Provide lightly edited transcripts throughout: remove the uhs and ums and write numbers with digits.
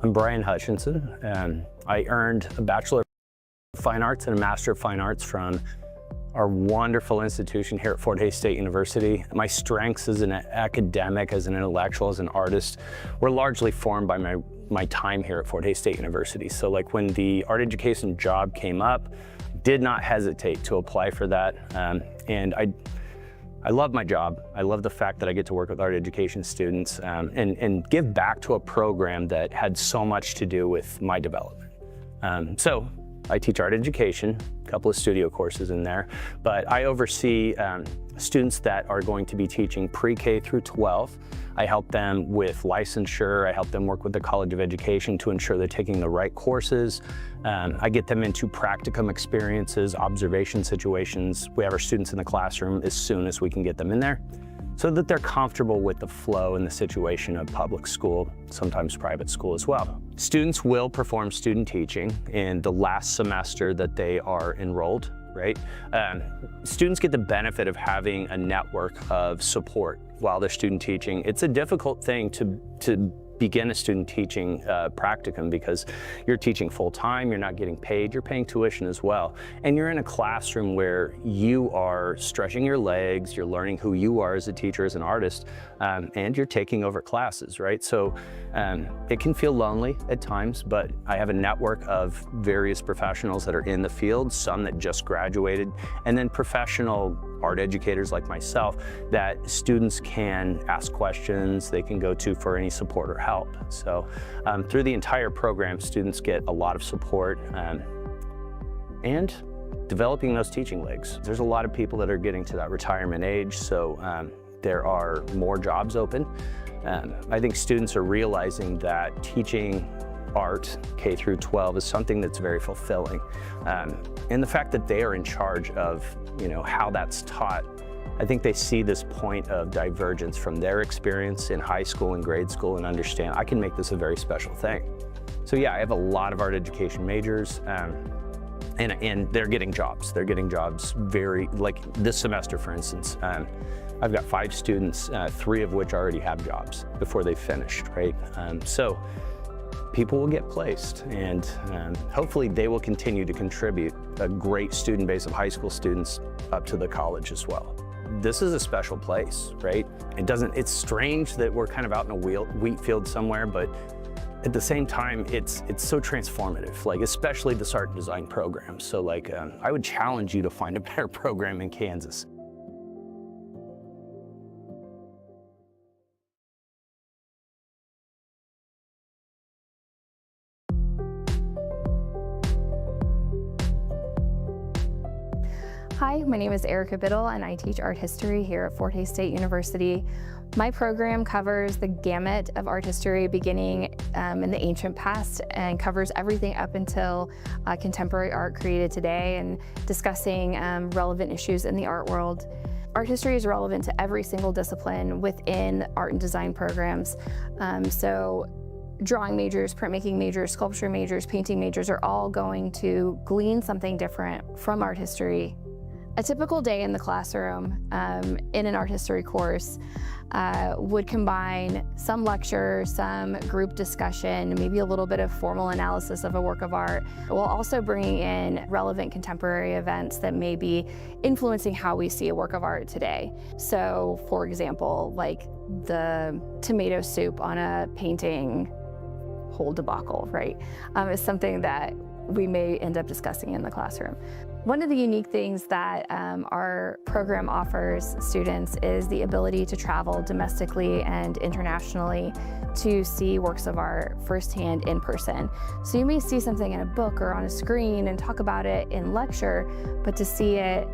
I'm Brian Hutchinson, and I earned a Bachelor of Fine Arts and a Master of Fine Arts from our wonderful institution here at Fort Hays State University. My strengths as an academic, as an intellectual, as an artist, were largely formed by my time here at Fort Hays State University. So like when the art education job came up, did not hesitate to apply for that. And I love my job. I love the fact that I get to work with art education students and give back to a program that had so much to do with my development. So I teach art education, a couple of studio courses in there, but I oversee students that are going to be teaching pre-K through 12. I help them with licensure. I help them work with the College of Education to ensure they're taking the right courses. I get them into practicum experiences, observation situations. We have our students in the classroom as soon as we can get them in there so that they're comfortable with the flow and the situation of public school, sometimes private school as well. Students will perform student teaching in the last semester that they are enrolled, right? Students get the benefit of having a network of support while they're student teaching. It's a difficult thing to begin a student teaching practicum because you're teaching full-time, you're not getting paid, you're paying tuition as well. And you're in a classroom where you are stretching your legs, you're learning who you are as a teacher, as an artist, and you're taking over classes, right? So it can feel lonely at times, but I have a network of various professionals that are in the field, some that just graduated, and then professional art educators like myself that students can ask questions, they can go to for any support or help. So through the entire program, students get a lot of support and developing those teaching legs. There's a lot of people that are getting to that retirement age, so there are more jobs open. I think students are realizing that teaching art K through 12 is something that's very fulfilling. And the fact that they are in charge of how that's taught, I think they see this point of divergence from their experience in high school and grade school and understand I can make this a very special thing. So yeah, I have a lot of art education majors and they're getting jobs. They're getting jobs like this semester, for instance. I've got 5 students, 3 of which already have jobs before they finished, right? So people will get placed, and hopefully they will continue to contribute a great student base of high school students up to the college as well. This is a special place, right? It's strange that we're kind of out in a wheat field somewhere, but at the same time, it's so transformative, like especially this art and design program. So like, I would challenge you to find a better program in Kansas. Hi, my name is Erica Biddle and I teach art history here at Fort Hays State University. My program covers the gamut of art history beginning in the ancient past and covers everything up until contemporary art created today and discussing relevant issues in the art world. Art history is relevant to every single discipline within art and design programs. So drawing majors, printmaking majors, sculpture majors, painting majors are all going to glean something different from art history. A typical day in the classroom in an art history course would combine some lecture, some group discussion, maybe a little bit of formal analysis of a work of art, while also bringing in relevant contemporary events that may be influencing how we see a work of art today. So, for example, like the tomato soup on a painting whole debacle, right, is something that we may end up discussing in the classroom. One of the unique things that our program offers students is the ability to travel domestically and internationally to see works of art firsthand in person. So you may see something in a book or on a screen and talk about it in lecture, but to see it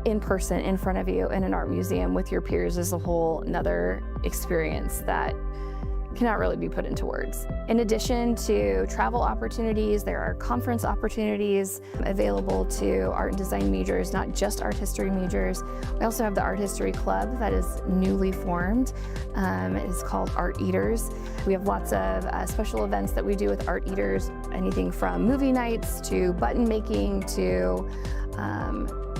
in person in front of you in an art museum with your peers is a whole nother experience that cannot really be put into words. In addition to travel opportunities, there are conference opportunities available to art and design majors, not just art history majors. We also have the Art History Club that is newly formed. It is called Art Eaters. We have lots of special events that we do with Art Eaters, anything from movie nights to button making to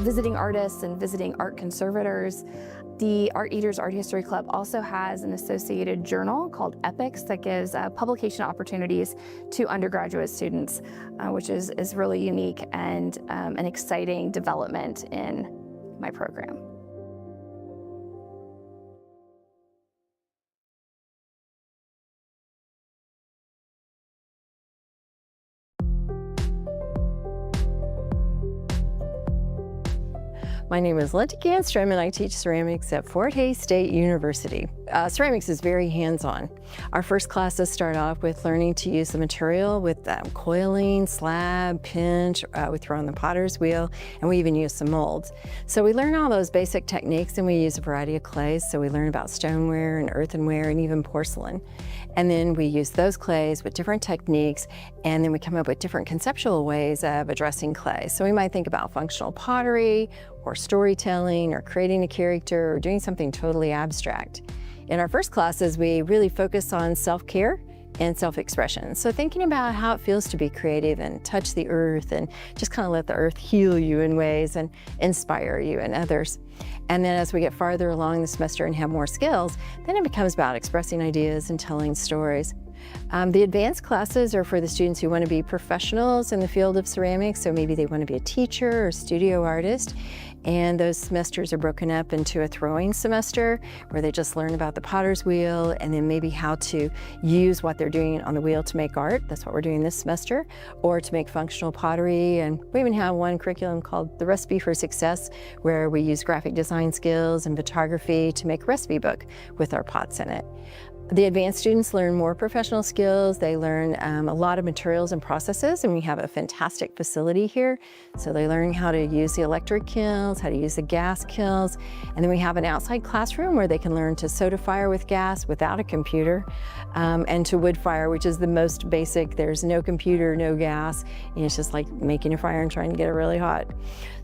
visiting artists and visiting art conservators. The Art Eaters Art History Club also has an associated journal called Epics that gives publication opportunities to undergraduate students, which is really unique and an exciting development in my program. My name is Linda Ganstrom and I teach ceramics at Fort Hays State University. Ceramics is very hands-on. Our first classes start off with learning to use the material with coiling, slab, pinch, we throw on the potter's wheel, and we even use some molds. So we learn all those basic techniques and we use a variety of clays. So we learn about stoneware and earthenware and even porcelain. And then we use those clays with different techniques, and then we come up with different conceptual ways of addressing clay. So we might think about functional pottery, or storytelling, or creating a character, or doing something totally abstract. In our first classes, we really focus on self-care and self-expression. So thinking about how it feels to be creative and touch the earth and just kind of let the earth heal you in ways and inspire you and others. And then as we get farther along the semester and have more skills, then it becomes about expressing ideas and telling stories. The advanced classes are for the students who want to be professionals in the field of ceramics, so maybe they want to be a teacher or studio artist. And those semesters are broken up into a throwing semester where they just learn about the potter's wheel and then maybe how to use what they're doing on the wheel to make art. That's what we're doing this semester, or to make functional pottery. And we even have one curriculum called The Recipe for Success, where we use graphic design skills and photography to make a recipe book with our pots in it. The advanced students learn more professional skills. They learn a lot of materials and processes, and we have a fantastic facility here. So they learn how to use the electric kilns, how to use the gas kilns, and then we have an outside classroom where they can learn to soda fire with gas without a computer, and to wood fire, which is the most basic. There's no computer, no gas, and it's just like making a fire and trying to get it really hot.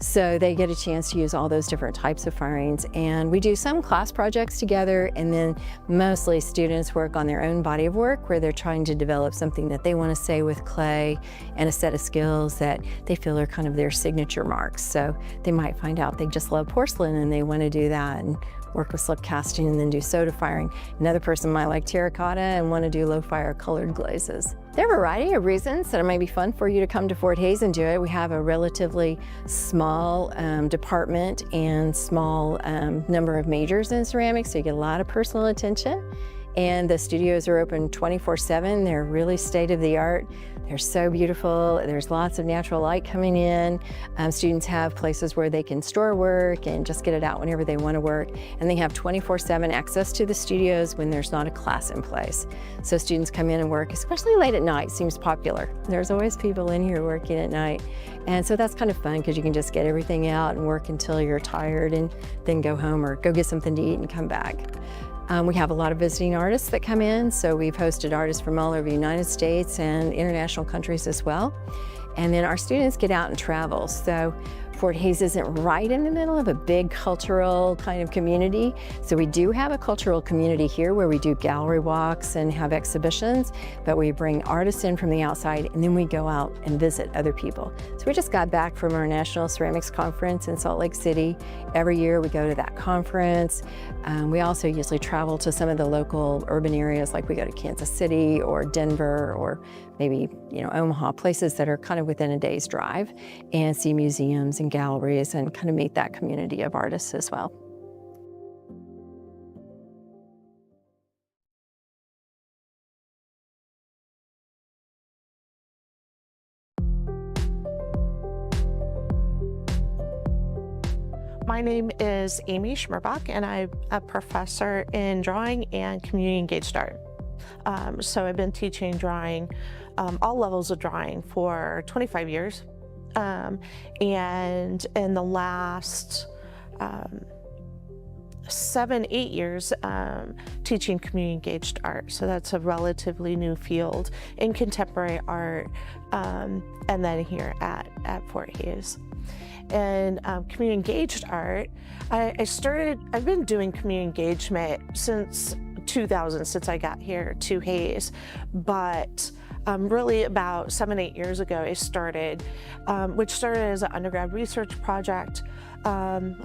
So they get a chance to use all those different types of firings, and we do some class projects together, and then mostly students work on their own body of work where they're trying to develop something that they want to say with clay and a set of skills that they feel are kind of their signature marks. So they might find out they just love porcelain and they want to do that and work with slip casting and then do soda firing. Another person might like terracotta and want to do low fire colored glazes. There are a variety of reasons that it might be fun for you to come to Fort Hays and do it. We have a relatively small department and small number of majors in ceramics, so you get a lot of personal attention. And the studios are open 24/7. They're really state-of-the-art. They're so beautiful. There's lots of natural light coming in. Students have places where they can store work and just get it out whenever they want to work. And they have 24/7 access to the studios when there's not a class in place. So students come in and work, especially late at night, seems popular. There's always people in here working at night. And so that's kind of fun because you can just get everything out and work until you're tired and then go home or go get something to eat and come back. We have a lot of visiting artists that come in, so we've hosted artists from all over the United States and international countries as well. And then our students get out and travel. So Fort Hays isn't right in the middle of a big cultural kind of community. So we do have a cultural community here where we do gallery walks and have exhibitions, but we bring artists in from the outside and then we go out and visit other people. So we just got back from our National Ceramics Conference in Salt Lake City. Every year we go to that conference. We also usually travel to some of the local urban areas, like we go to Kansas City or Denver or maybe, Omaha, places that are kind of within a day's drive, and see museums and galleries and kind of meet that community of artists as well. My name is Amy Schmerbach, and I'm a professor in drawing and community engaged art. So I've been teaching drawing, all levels of drawing, for 25 years. And in the last 7-8 years, teaching community engaged art. So that's a relatively new field in contemporary art, and then here at Fort Hays. And community engaged art, I've been doing community engagement since 2000, since I got here to Hays, but really about 7-8 years ago, it started, which started as an undergrad research project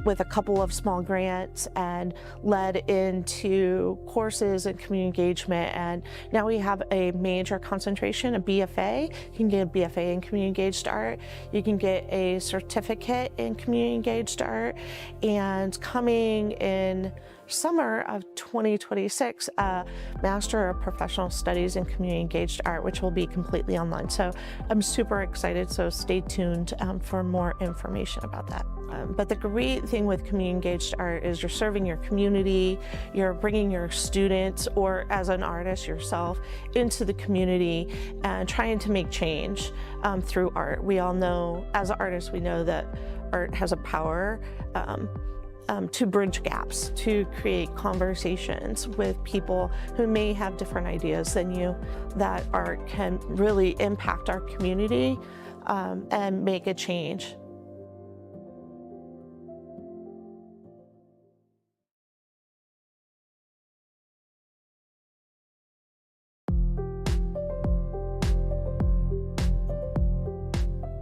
with a couple of small grants and led into courses and community engagement. And now we have a major concentration, a BFA. You can get a BFA in community engaged art. You can get a certificate in community engaged art. And coming in summer of 2026, a Master of Professional Studies in Community Engaged Art, which will be completely online. So I'm super excited, so stay tuned for more information about that. But the great thing with community engaged art is you're serving your community, you're bringing your students, or as an artist yourself, into the community and trying to make change through art. We all know, as artists, we know that art has a power to bridge gaps, to create conversations with people who may have different ideas than you, that art can really impact our community and make a change.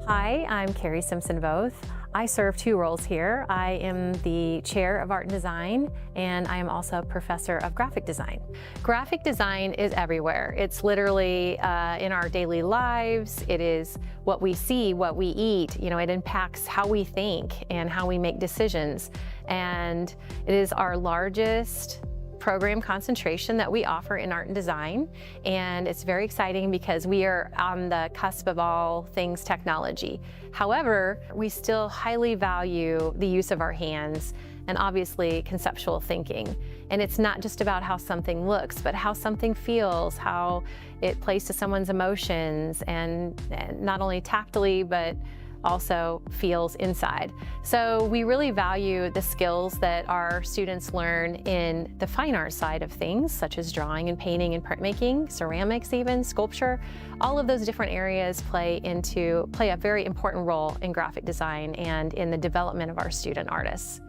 Hi, I'm Carrie Simpson-Voth. I serve two roles here. I am the chair of art and design, and I am also a professor of graphic design. Graphic design is everywhere. It's literally in our daily lives. It is what we see, what we eat. You know, it impacts how we think and how we make decisions. And it is our largest program concentration that we offer in art and design, and it's very exciting because we are on the cusp of all things technology. However, we still highly value the use of our hands and obviously conceptual thinking. And it's not just about how something looks, but how something feels, how it plays to someone's emotions, and not only tactily, but also feels inside. So we really value the skills that our students learn in the fine art side of things, such as drawing and painting and printmaking, ceramics even, sculpture. All of those different areas play a very important role in graphic design and in the development of our student artists.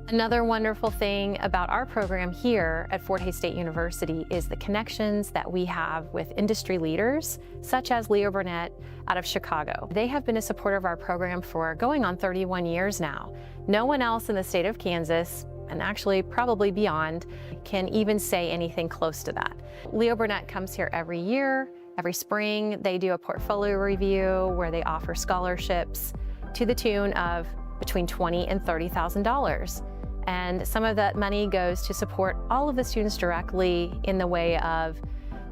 Another wonderful thing about our program here at Fort Hays State University is the connections that we have with industry leaders, such as Leo Burnett out of Chicago. They have been a supporter of our program for going on 31 years now. No one else in the state of Kansas, and actually probably beyond, can even say anything close to that. Leo Burnett comes here every year. Every spring, they do a portfolio review where they offer scholarships to the tune of between $20,000 and $30,000. And some of that money goes to support all of the students directly in the way of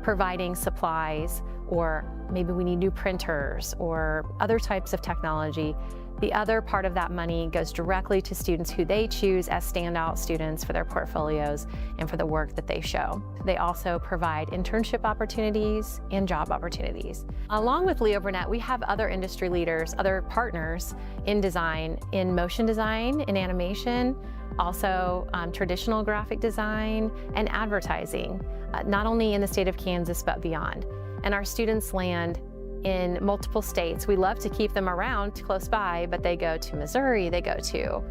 providing supplies, or maybe we need new printers or other types of technology. The other part of that money goes directly to students who they choose as standout students for their portfolios and for the work that they show. They also provide internship opportunities and job opportunities. Along with Leo Burnett, we have other industry leaders, other partners in design, in motion design, in animation, also traditional graphic design and advertising, not only in the state of Kansas, but beyond. And our students land in multiple states. We love to keep them around close by, but they go to Missouri, they go to,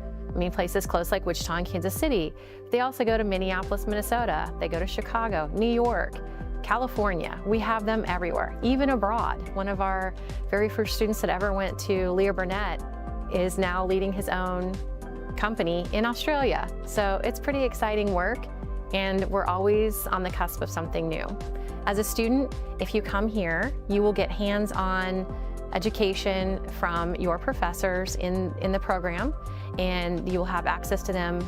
places close like Wichita and Kansas City. They also go to Minneapolis, Minnesota. They go to Chicago, New York, California. We have them everywhere, even abroad. One of our very first students that ever went to Leo Burnett is now leading his own company in Australia. So it's pretty exciting work, and we're always on the cusp of something new. As a student, if you come here, you will get hands-on education from your professors in the program, and you will have access to them,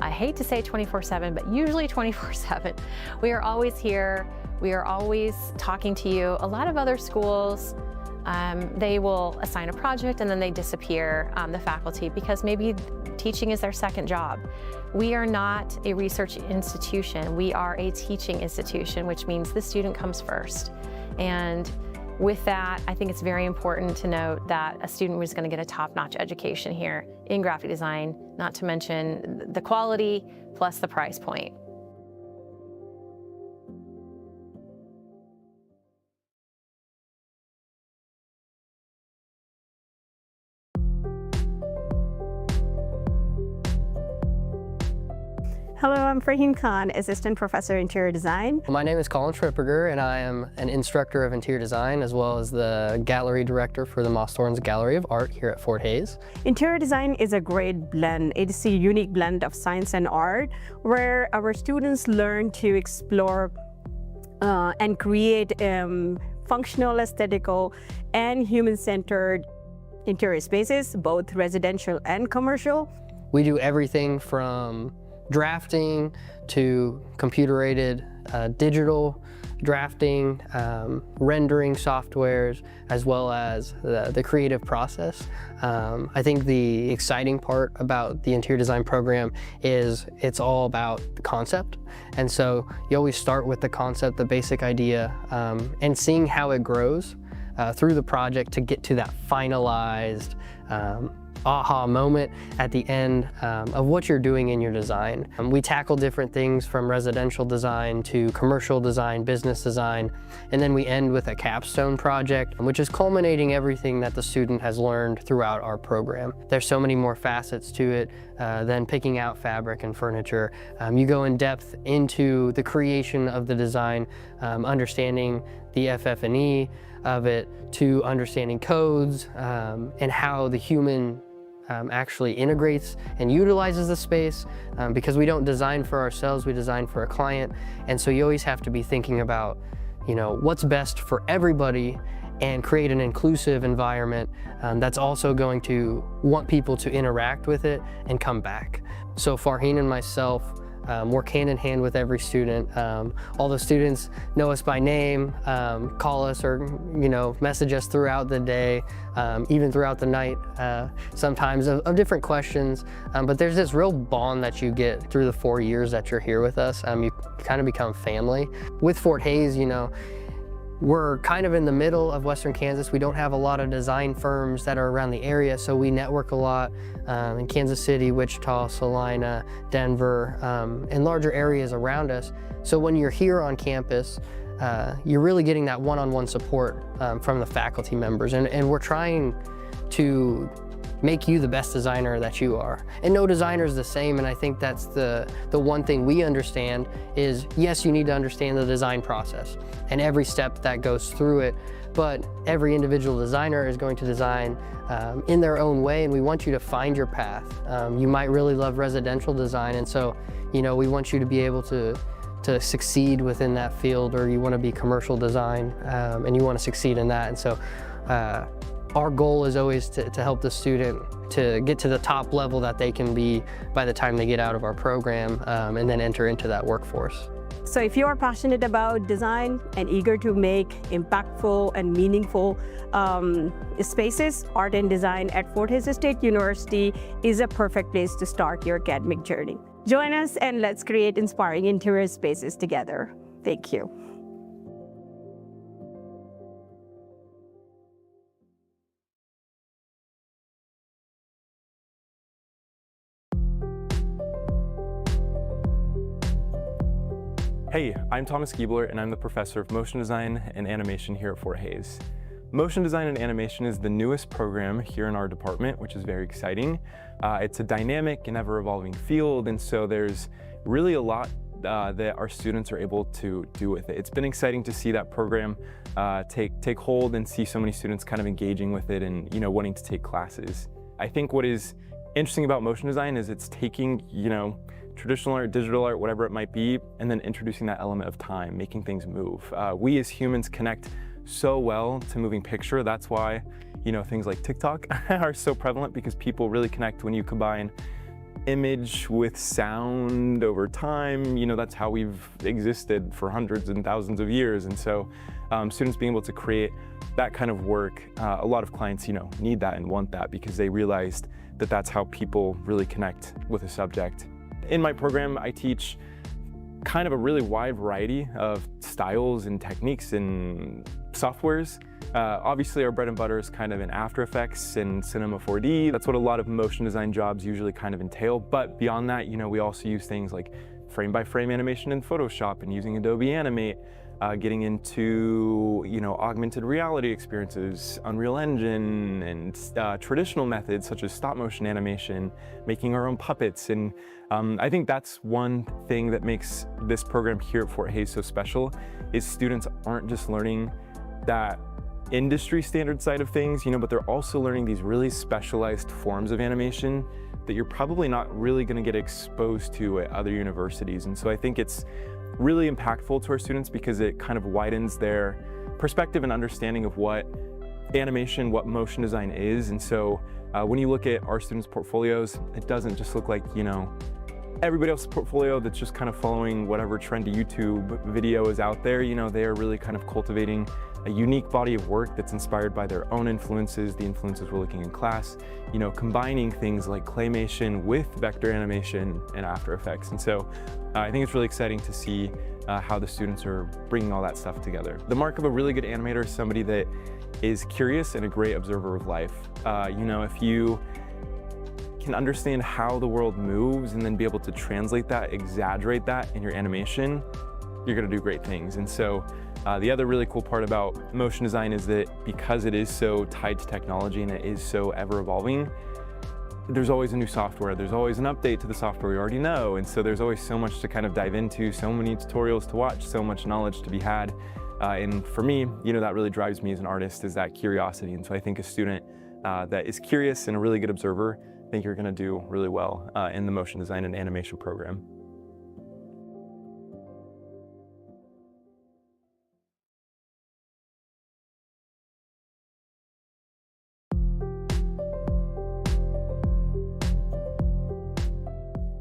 I hate to say 24/7, but usually 24/7. We are always here. We are always talking to you. A lot of other schools, they will assign a project and then they disappear, the faculty, because maybe teaching is their second job. We are not a research institution. We are a teaching institution, which means the student comes first. And with that, I think it's very important to note that a student is going to get a top-notch education here in graphic design, not to mention the quality plus the price point. Hello, I'm Farheen Khan, Assistant Professor Interior Design. My name is Colin Tripperger, and I am an instructor of interior design as well as the gallery director for the Moss Thorns Gallery of Art here at Fort Hays. Interior design is a great blend. It's a unique blend of science and art where our students learn to explore and create functional, aesthetical, and human-centered interior spaces, both residential and commercial. We do everything from drafting to computer-aided digital drafting, rendering softwares, as well as the creative process. I think the exciting part about the interior design program is it's all about the concept. And so you always start with the concept, the basic idea, and seeing how it grows through the project to get to that finalized aha moment at the end of what you're doing in your design. We tackle different things from residential design to commercial design, business design, and then we end with a capstone project, which is culminating everything that the student has learned throughout our program. There's so many more facets to it than picking out fabric and furniture. You go in depth into the creation of the design, understanding the FF&E of it, to understanding codes and how the human actually integrates and utilizes the space, because we don't design for ourselves, we design for a client. And so you always have to be thinking about, you know, what's best for everybody and create an inclusive environment that's also going to want people to interact with it and come back. So Farheen and myself work hand in hand with every student. All the students know us by name, call us or message us throughout the day, even throughout the night, sometimes of different questions. But there's this real bond that you get through the 4 years that you're here with us. You kind of become family. With Fort Hays, we're kind of in the middle of Western Kansas. We don't have a lot of design firms that are around the area, so we network a lot in Kansas City, Wichita, Salina, Denver, and larger areas around us. So when you're here on campus, you're really getting that one-on-one support from the faculty members, and we're trying to make you the best designer that you are. And no designer is the same, and I think that's the one thing we understand is, yes, you need to understand the design process and every step that goes through it, but every individual designer is going to design in their own way, and we want you to find your path. You might really love residential design, and so we want you to be able to succeed within that field, or you want to be commercial design and you want to succeed in that. And so our goal is always to help the student to get to the top level that they can be by the time they get out of our program and then enter into that workforce. So if you are passionate about design and eager to make impactful and meaningful spaces, art and design at Fort Hays State University is a perfect place to start your academic journey. Join us and let's create inspiring interior spaces together. Thank you. Hey, I'm Thomas Giebler, and I'm the professor of motion design and animation here at Fort Hays. Motion design and animation is the newest program here in our department, which is very exciting. It's a dynamic and ever-evolving field, and so there's really a lot that our students are able to do with it. It's been exciting to see that program take hold and see so many students kind of engaging with it and wanting to take classes. I think what is interesting about motion design is it's taking traditional art, digital art, whatever it might be, and then introducing that element of time, making things move. We as humans connect so well to moving picture. That's why, things like TikTok are so prevalent, because people really connect when you combine image with sound over time. That's how we've existed for hundreds and thousands of years. And so students being able to create that kind of work, a lot of clients, need that and want that, because they realized that that's how people really connect with a subject. In my program, I teach kind of a really wide variety of styles and techniques and softwares. Obviously, our bread and butter is kind of in After Effects and Cinema 4D. That's what a lot of motion design jobs usually kind of entail. But beyond that, we also use things like frame-by-frame animation in Photoshop and using Adobe Animate. getting into, augmented reality experiences, Unreal Engine, and traditional methods such as stop motion animation, making our own puppets. And I think that's one thing that makes this program here at Fort Hays so special, is students aren't just learning that industry standard side of things, but they're also learning these really specialized forms of animation that you're probably not really going to get exposed to at other universities. And so I think it's really impactful to our students because it kind of widens their perspective and understanding of what animation, what motion design is. And so when you look at our students' portfolios, it doesn't just look like, everybody else's portfolio that's just kind of following whatever trendy YouTube video is out there. They are really kind of cultivating a unique body of work that's inspired by their own influences, the influences we're looking in class, combining things like claymation with vector animation and After Effects. And so I think it's really exciting to see how the students are bringing all that stuff together. The mark of a really good animator is somebody that is curious and a great observer of life. If you can understand how the world moves and then be able to translate that, exaggerate that in your animation, you're gonna do great things. And so the other really cool part about motion design is that because it is so tied to technology and it is so ever evolving, there's always a new software, there's always an update to the software we already know, and so there's always so much to kind of dive into, so many tutorials to watch, so much knowledge to be had. And for me, that really drives me as an artist, is that curiosity. And so I think a student that is curious and a really good observer, I think you're gonna do really well in the motion design and animation program.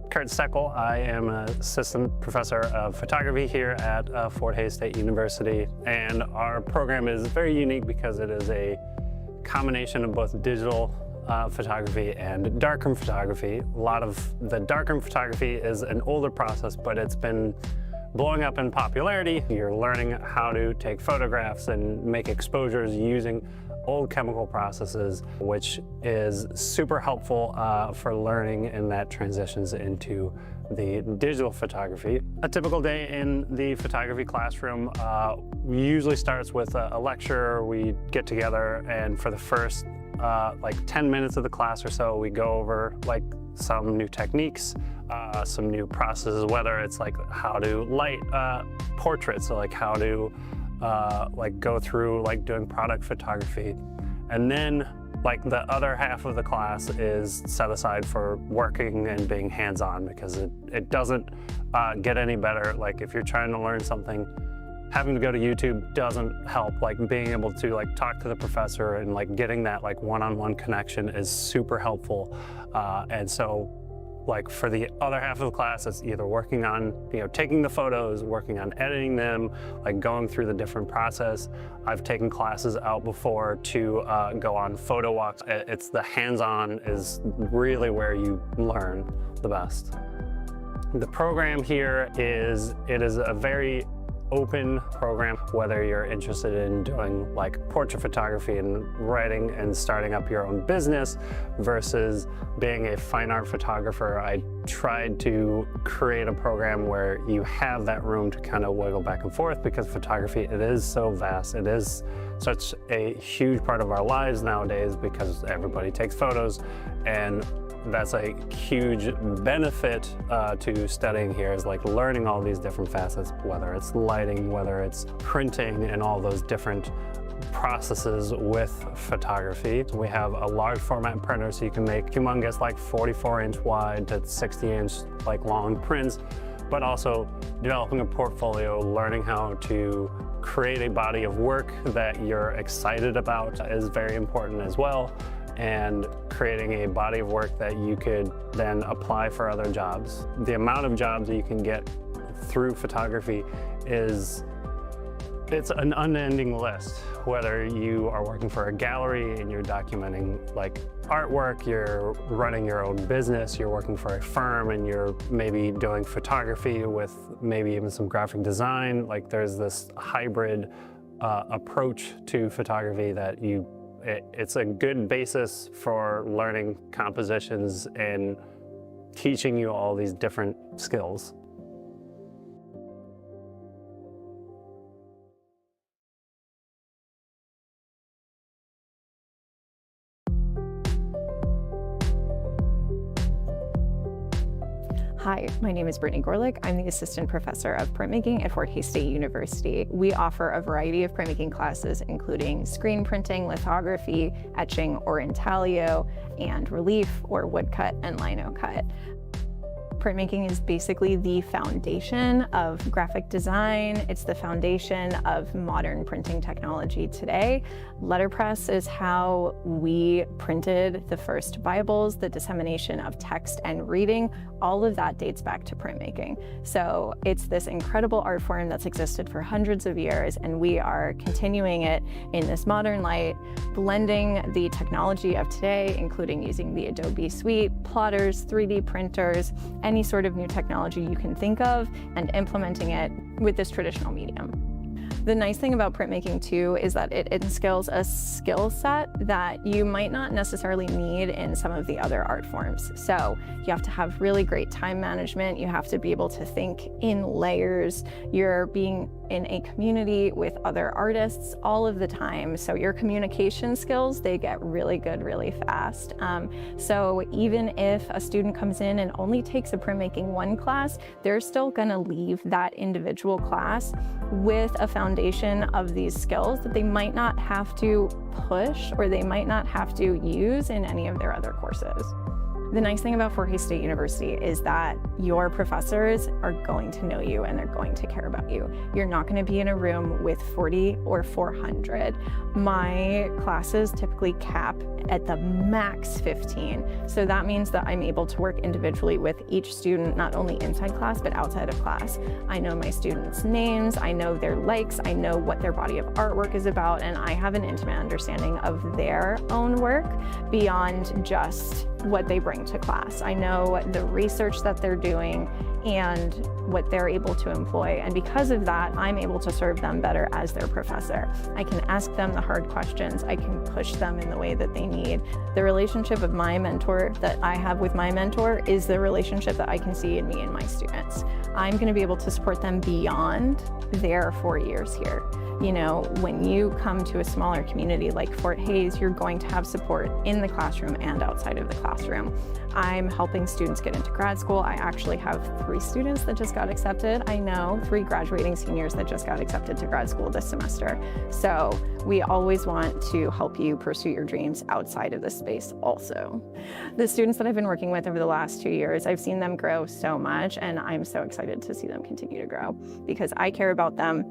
Kurt Steckel. I am an assistant professor of photography here at Fort Hays State University, and our program is very unique because it is a combination of both digital photography and darkroom photography. A lot of the darkroom photography is an older process, but it's been blowing up in popularity. You're learning how to take photographs and make exposures using old chemical processes, which is super helpful for learning, and that transitions into the digital photography. A typical day in the photography classroom usually starts with a lecture. We get together, and for the first like 10 minutes of the class or so, we go over like some new techniques, some new processes, whether it's like how to light portraits, so like how to like go through like doing product photography. And then like the other half of the class is set aside for working and being hands-on, because it doesn't get any better. Like if you're trying to learn something, having to go to YouTube doesn't help. Like being able to like talk to the professor and like getting that like one-on-one connection is super helpful. And so like for the other half of the class, it's either working on, taking the photos, working on editing them, like going through the different process. I've taken classes out before to go on photo walks. It's the hands-on is really where you learn the best. The program here is a very open program, whether you're interested in doing like portrait photography and writing and starting up your own business versus being a fine art photographer. I tried to create a program where you have that room to kind of wiggle back and forth, because photography, it is so vast. It is such a huge part of our lives nowadays because everybody takes photos, and that's a huge benefit to studying here, is like learning all these different facets, whether it's lighting, whether it's printing, and all those different processes with photography. We have a large format printer, so you can make humongous like 44-inch wide to 60-inch like long prints, but also developing a portfolio, learning how to create a body of work that you're excited about is very important as well, and creating a body of work that you could then apply for other jobs. The amount of jobs that you can get through photography it's an unending list. Whether you are working for a gallery and you're documenting like artwork, you're running your own business, you're working for a firm and you're maybe doing photography with maybe even some graphic design. Like there's this hybrid approach to photography that it's a good basis for learning compositions and teaching you all these different skills. Hi, my name is Brittany Gorlick. I'm the Assistant Professor of Printmaking at Fort Hays State University. We offer a variety of printmaking classes, including screen printing, lithography, etching or intaglio, and relief or woodcut and lino cut. Printmaking is basically the foundation of graphic design. It's the foundation of modern printing technology today. Letterpress is how we printed the first Bibles, the dissemination of text and reading. All of that dates back to printmaking. So it's this incredible art form that's existed for hundreds of years, and we are continuing it in this modern light, blending the technology of today, including using the Adobe Suite, plotters, 3D printers, any sort of new technology you can think of, and implementing it with this traditional medium. The nice thing about printmaking too is that it instills a skill set that you might not necessarily need in some of the other art forms. So you have to have really great time management. You have to be able to think in layers. You're being in a community with other artists all of the time. So your communication skills, they get really good really fast. So even if a student comes in and only takes a printmaking 1 class, they're still gonna leave that individual class with a foundation of these skills that they might not have to push or they might not have to use in any of their other courses. The nice thing about Fort Hays State University is that your professors are going to know you and they're going to care about you. You're not going to be in a room with 40 or 400. My classes typically cap at the max 15. So that means that I'm able to work individually with each student, not only inside class, but outside of class. I know my students' names, I know their likes, I know what their body of artwork is about, and I have an intimate understanding of their own work beyond just what they bring to class. I know the research that they're doing and what they're able to employ. And because of that, I'm able to serve them better as their professor. I can ask them the hard questions. I can push them in the way that they need. The relationship of my mentor that I have with my mentor is the relationship that I can see in me and my students. I'm going to be able to support them beyond their 4 years here. You know, when you come to a smaller community like Fort Hays, you're going to have support in the classroom and outside of the classroom. I'm helping students get into grad school. I actually have 3 students that just got accepted. I know 3 graduating seniors that just got accepted to grad school this semester. So we always want to help you pursue your dreams outside of this space also. The students that I've been working with over the last 2 years, I've seen them grow so much, and I'm so excited to see them continue to grow because I care about them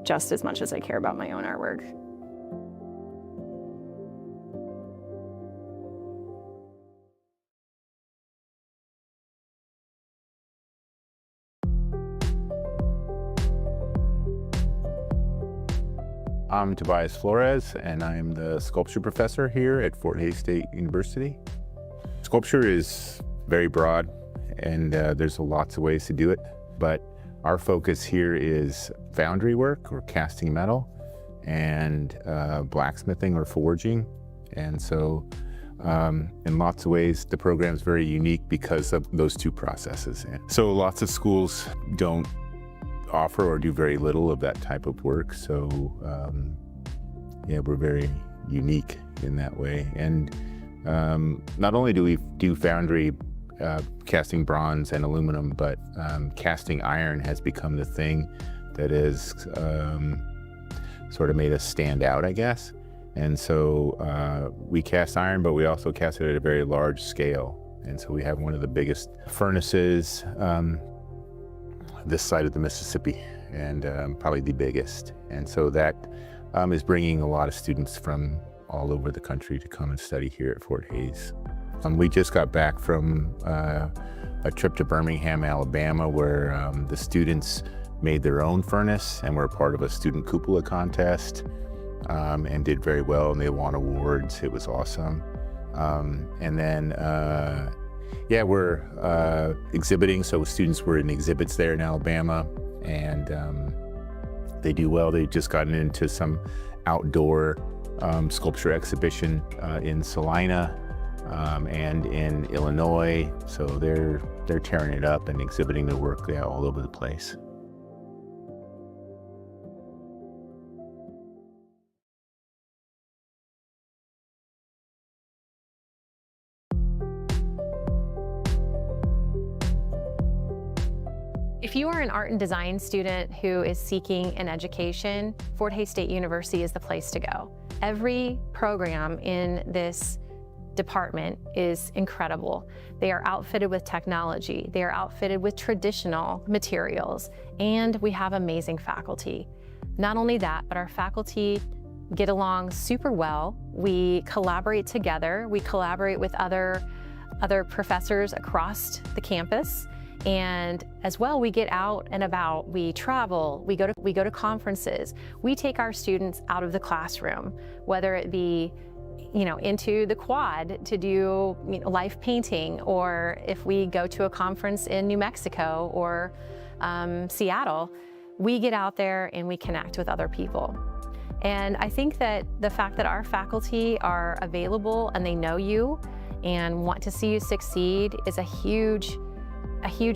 just as much as I care about my own artwork. I'm Tobias Flores, and I'm the sculpture professor here at Fort Hays State University. Sculpture is very broad, and there's lots of ways to do it, but our focus here is foundry work or casting metal and blacksmithing or forging. And so in lots of ways, the program is very unique because of those 2 processes. So lots of schools don't offer or do very little of that type of work. So yeah, we're very unique in that way. And not only do we do foundry casting bronze and aluminum, but casting iron has become the thing that has sort of made us stand out, I guess. And so we cast iron, but we also cast it at a very large scale. And so we have one of the biggest furnaces this side of the Mississippi, and probably the biggest. And so that is bringing a lot of students from all over the country to come and study here at Fort Hays. We just got back from a trip to Birmingham, Alabama, where the students made their own furnace and were part of a student cupola contest and did very well, and they won awards. It was awesome. And then, yeah, we're exhibiting, so students were in exhibits there in Alabama, and they do well. They just gotten into some outdoor sculpture exhibition in Salina and in Illinois, so they're tearing it up and exhibiting their work all over the place. If you are an art and design student who is seeking an education, Fort Hays State University is the place to go. Every program in this department is incredible. They are outfitted with technology, they are outfitted with traditional materials, and we have amazing faculty. Not only that, but our faculty get along super well. We collaborate together. We collaborate with other professors across the campus. And as well, we get out and about, we travel, we go to conferences. We take our students out of the classroom, whether it be into the quad to do life painting, or if we go to a conference in New Mexico or Seattle, we get out there and we connect with other people. And I think that the fact that our faculty are available and they know you and want to see you succeed is a huge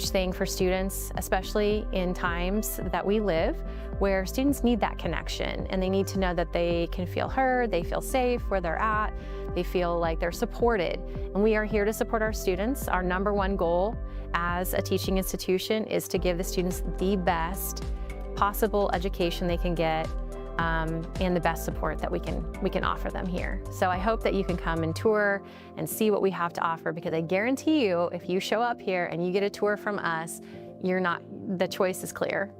thing for students, especially in times that we live, where students need that connection and they need to know that they can feel heard, they feel safe where they're at, they feel like they're supported. And we are here to support our students. Our #1 goal as a teaching institution is to give the students the best possible education they can get, and the best support that we can offer them here. So I hope that you can come and tour and see what we have to offer, because I guarantee you, if you show up here and you get a tour from us, the choice is clear.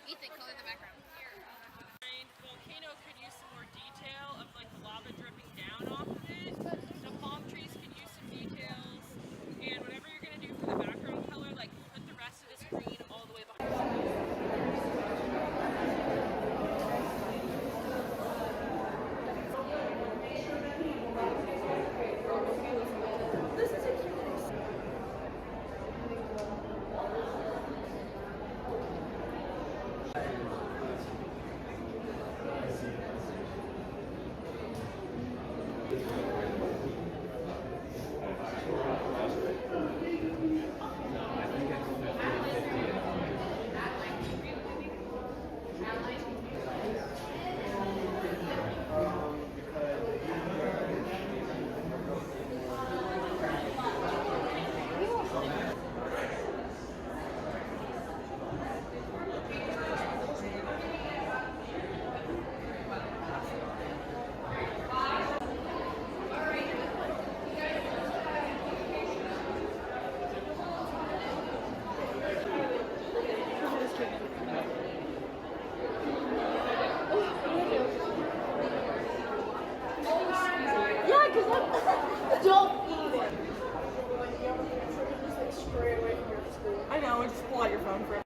Ethan, color the background. Volcano could use some more detail of like the lava dripping down off of it. The palm trees could use some details. And whatever you're going to do for the background color, like put the rest of this green all the way behind. I know, and just pull out your phone for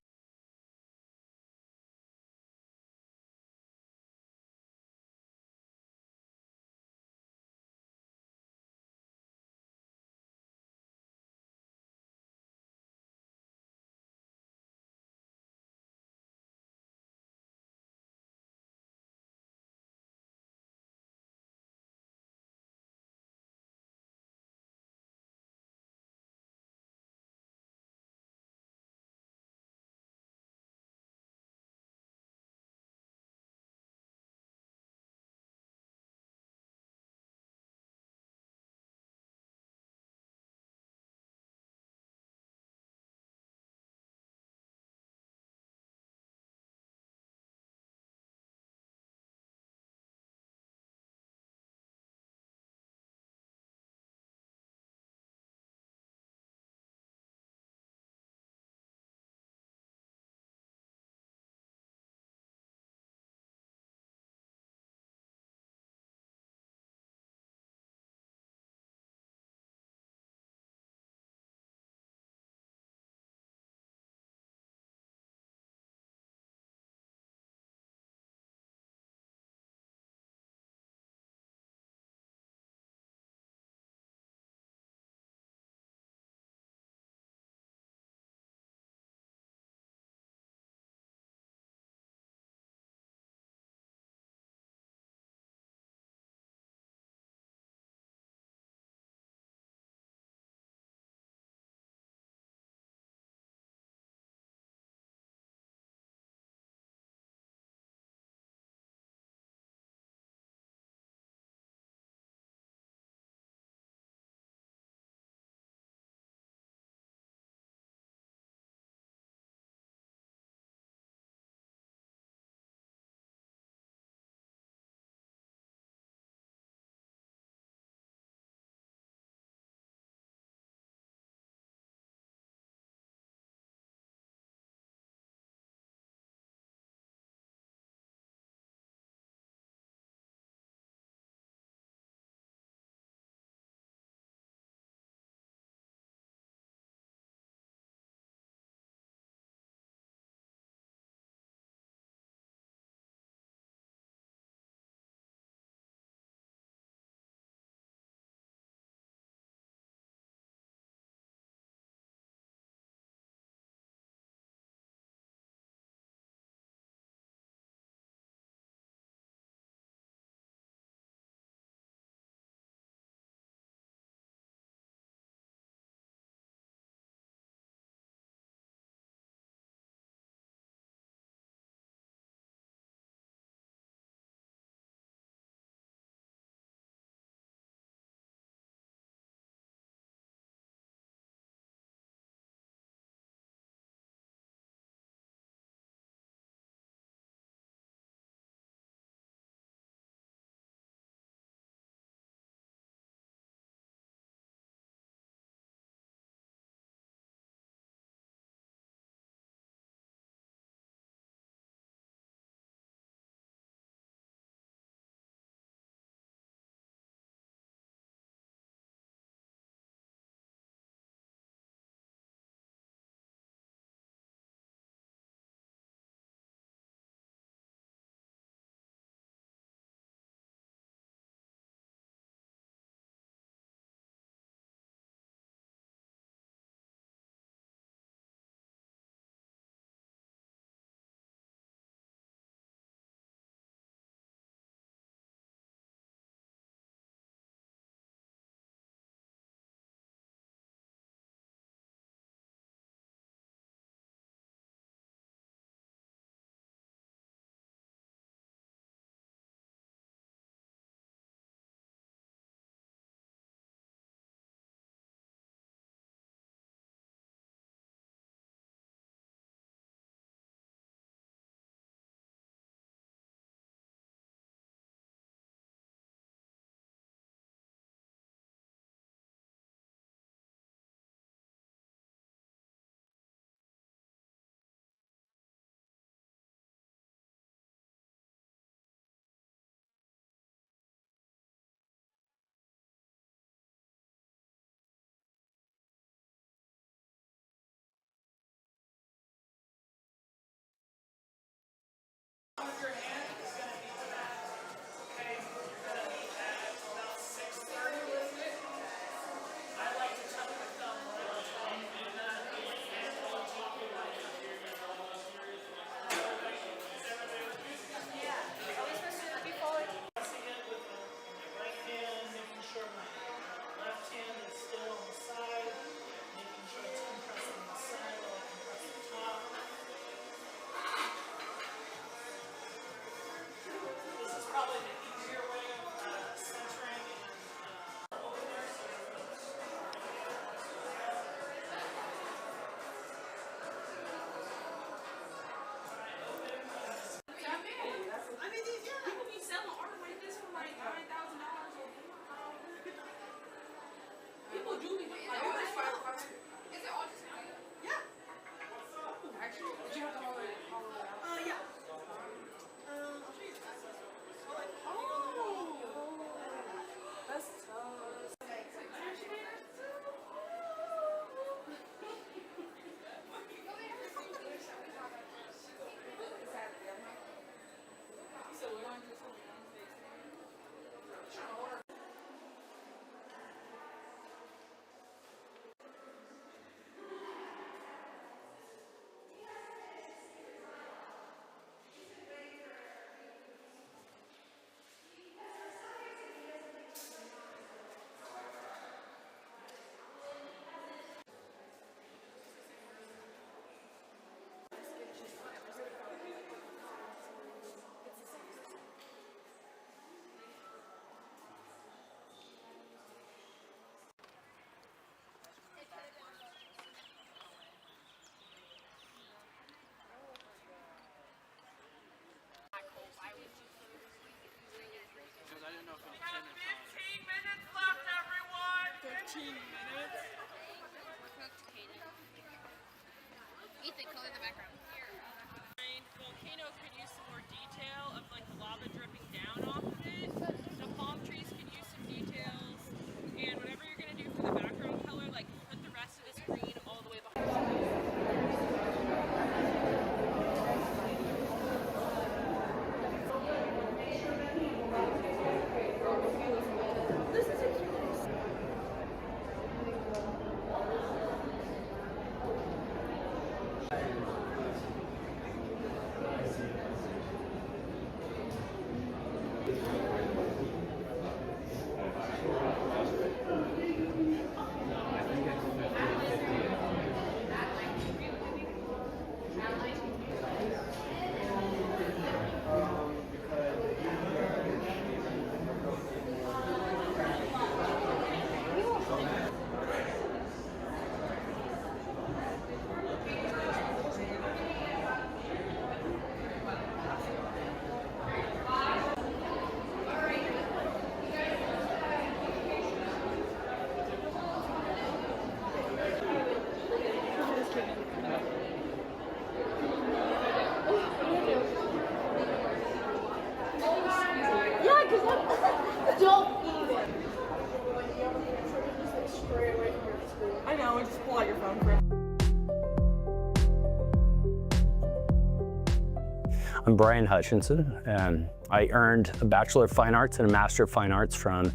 I'm Brian Hutchinson, and I earned a Bachelor of Fine Arts and a Master of Fine Arts from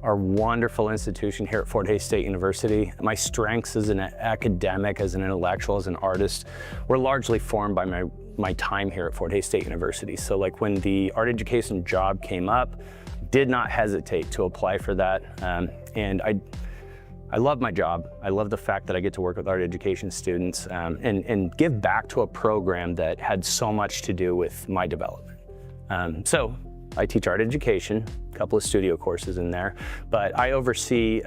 our wonderful institution here at Fort Hays State University. My strengths as an academic, as an intellectual, as an artist, were largely formed by my time here at Fort Hays State University. So like when the art education job came up, did not hesitate to apply for that. And I love my job. I love the fact that I get to work with art education students and give back to a program that had so much to do with my development. So I teach art education, a couple of studio courses in there, but I oversee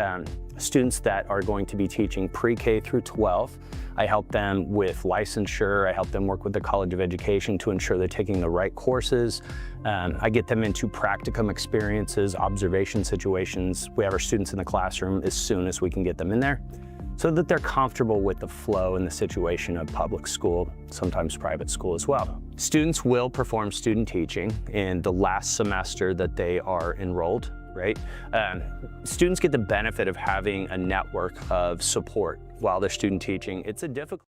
students that are going to be teaching pre-K through 12. I help them with licensure. I help them work with the College of Education to ensure they're taking the right courses. I get them into practicum experiences, observation situations. We have our students in the classroom as soon as we can get them in there so that they're comfortable with the flow and the situation of public school, sometimes private school as well. Students will perform student teaching in the last semester that they are enrolled, right? Students get the benefit of having a network of support while they're student teaching. It's a difficult